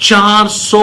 400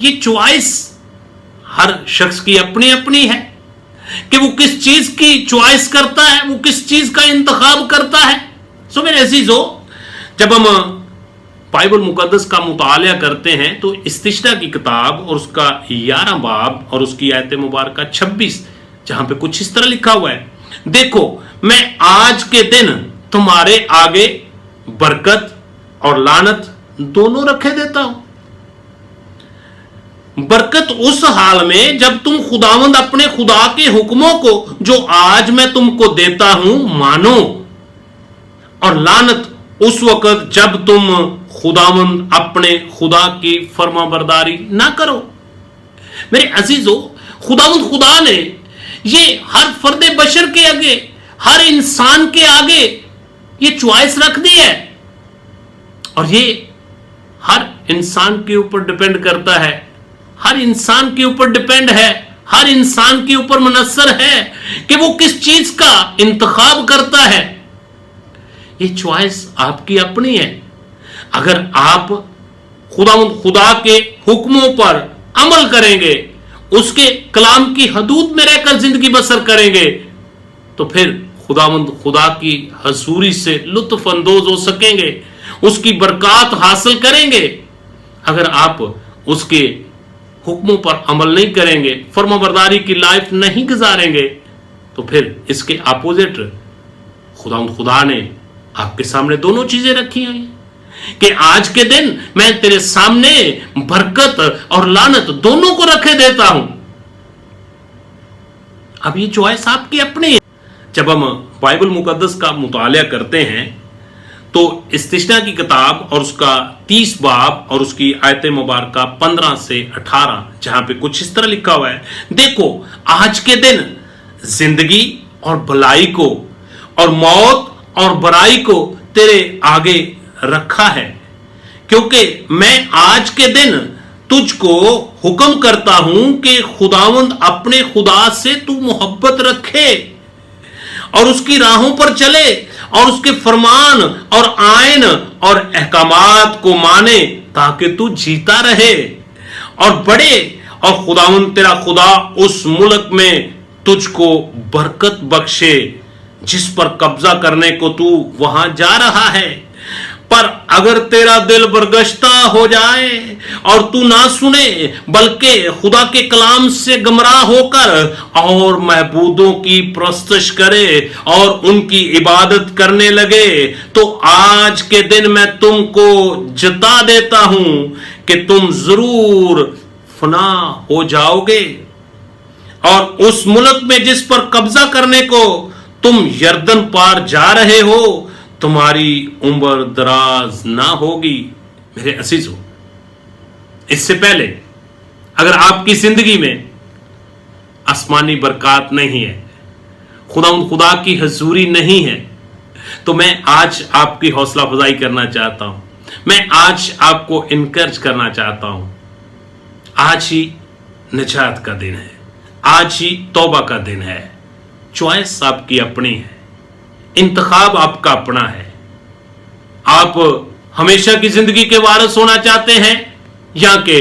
یہ چوائس ہر شخص کی اپنی اپنی ہے کہ وہ کس چیز کی چوائس کرتا ہے, وہ کس چیز کا انتخاب کرتا ہے. سو میرے عزیزو, جب ہم بائبل مقدس کا مطالعہ کرتے ہیں تو استشنا کی کتاب اور اس کا 11 باب اور اس کی آیت مبارکہ 26, جہاں پہ کچھ اس طرح لکھا ہوا ہے, دیکھو میں آج کے دن تمہارے آگے برکت اور لعنت دونوں رکھے دیتا ہوں. برکت اس حال میں جب تم خداوند اپنے خدا کے حکموں کو جو آج میں تم کو دیتا ہوں مانو, اور لعنت اس وقت جب تم خداوند اپنے خدا کی فرما برداری نہ کرو. میرے عزیزو, خداوند خدا نے یہ ہر فرد بشر کے آگے, ہر انسان کے آگے یہ چوائس رکھ دی ہے, اور یہ ہر انسان کے اوپر ڈیپینڈ کرتا ہے, ہر انسان کے اوپر ڈیپینڈ ہے, ہر انسان کے اوپر منحصر ہے کہ وہ کس چیز کا انتخاب کرتا ہے. یہ چوائس آپ کی اپنی ہے. اگر آپ خدا کے حکموں پر عمل کریں گے, اس کے کلام کی حدود میں رہ کر زندگی بسر کریں گے, تو پھر خدا کی حضوری سے لطف اندوز ہو سکیں گے, اس کی برکات حاصل کریں گے. اگر آپ اس کے حکموں پر عمل نہیں کریں گے, فرما برداری کی لائف نہیں گزاریں گے, تو پھر اس کے اپوزٹ خدا نے آپ کے سامنے دونوں چیزیں رکھی ہیں کہ آج کے دن میں تیرے سامنے برکت اور لعنت دونوں کو رکھے دیتا ہوں. اب یہ چوائس آپ کی اپنی ہے. جب ہم بائبل مقدس کا مطالعہ کرتے ہیں تو استشنا کی کتاب اور اس کا 30 باب اور اس کی آیت مبارکہ 15 سے 18, جہاں پہ کچھ اس طرح لکھا ہوا ہے, دیکھو آج کے دن زندگی اور بھلائی کو اور موت اور برائی کو تیرے آگے رکھا ہے, کیونکہ میں آج کے دن تجھ کو حکم کرتا ہوں کہ خداوند اپنے خدا سے تو محبت رکھے اور اس کی راہوں پر چلے اور اس کے فرمان اور آئین اور احکامات کو مانے تاکہ تو جیتا رہے اور بڑھے, اور خداوند تیرا خدا اس ملک میں تجھ کو برکت بخشے جس پر قبضہ کرنے کو تو وہاں جا رہا ہے. پر اگر تیرا دل برگشتہ ہو جائے اور تو نہ سنے بلکہ خدا کے کلام سے گمراہ ہو کر اور معبودوں کی پرستش کرے اور ان کی عبادت کرنے لگے, تو آج کے دن میں تم کو جتا دیتا ہوں کہ تم ضرور فنا ہو جاؤ گے, اور اس ملک میں جس پر قبضہ کرنے کو تم یردن پار جا رہے ہو تمہاری عمر دراز نہ ہوگی. میرے عزیزو, اس سے پہلے اگر آپ کی زندگی میں آسمانی برکات نہیں ہے, خدا کی حضوری نہیں ہے, تو میں آج آپ کی حوصلہ افزائی کرنا چاہتا ہوں, میں آج آپ کو انکریج کرنا چاہتا ہوں. آج ہی نجات کا دن ہے, آج ہی توبہ کا دن ہے. چوائس آپ کی اپنی ہے, انتخاب آپ کا اپنا ہے. آپ ہمیشہ کی زندگی کے وارث ہونا چاہتے ہیں یا کہ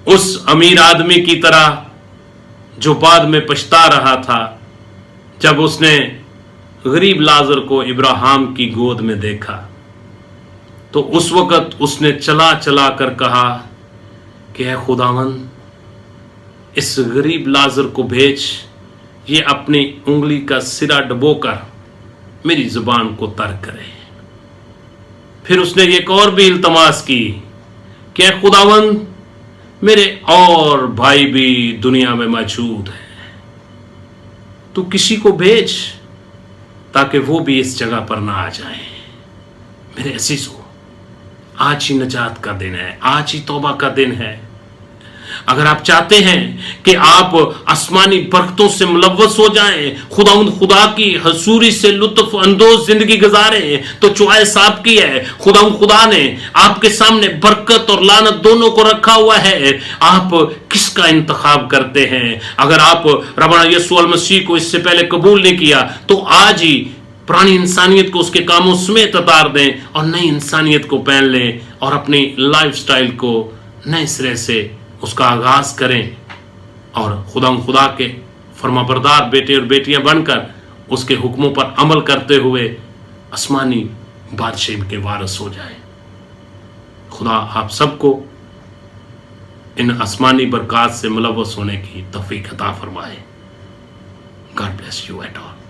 اس امیر آدمی کی طرح جو بعد میں پچھتا رہا تھا جب اس نے غریب لازر کو ابراہیم کی گود میں دیکھا, تو اس وقت اس نے چلا چلا کر کہا کہ اے خداوند اس غریب لازر کو بھیج, یہ اپنی انگلی کا سرا ڈبو کر میری زبان کو تر کرے. پھر اس نے ایک اور بھی التماس کی کہ اے خداوند میرے اور بھائی بھی دنیا میں موجود ہیں, تو کسی کو بھیج تاکہ وہ بھی اس جگہ پر نہ آ جائیں. میرے عزیزو, آج ہی نجات کا دن ہے, آج ہی توبہ کا دن ہے. اگر آپ چاہتے ہیں کہ آپ آسمانی برکتوں سے ملوث ہو جائیں, خدا کی حضوری سے لطف اندوز زندگی گزاریں, تو چوائس آپ کی ہے. خدا نے آپ کے سامنے برکت اور لعنت دونوں کو رکھا ہوا ہے. آپ کس کا انتخاب کرتے ہیں؟ اگر آپ ربنا یسوع المسیح کو اس سے پہلے قبول نہیں کیا تو آج ہی پرانی انسانیت کو اس کے کاموں سمیت اتار دیں اور نئی انسانیت کو پہن لیں اور اپنی لائف سٹائل کو نئے سرے سے اس کا آغاز کریں اور خدا کے فرما بردار بیٹے اور بیٹیاں بن کر اس کے حکموں پر عمل کرتے ہوئے آسمانی بادشاہ کے وارث ہو جائیں۔ خدا آپ سب کو ان آسمانی برکات سے ملوث ہونے کی توفیق عطا فرمائے۔ God bless you at all.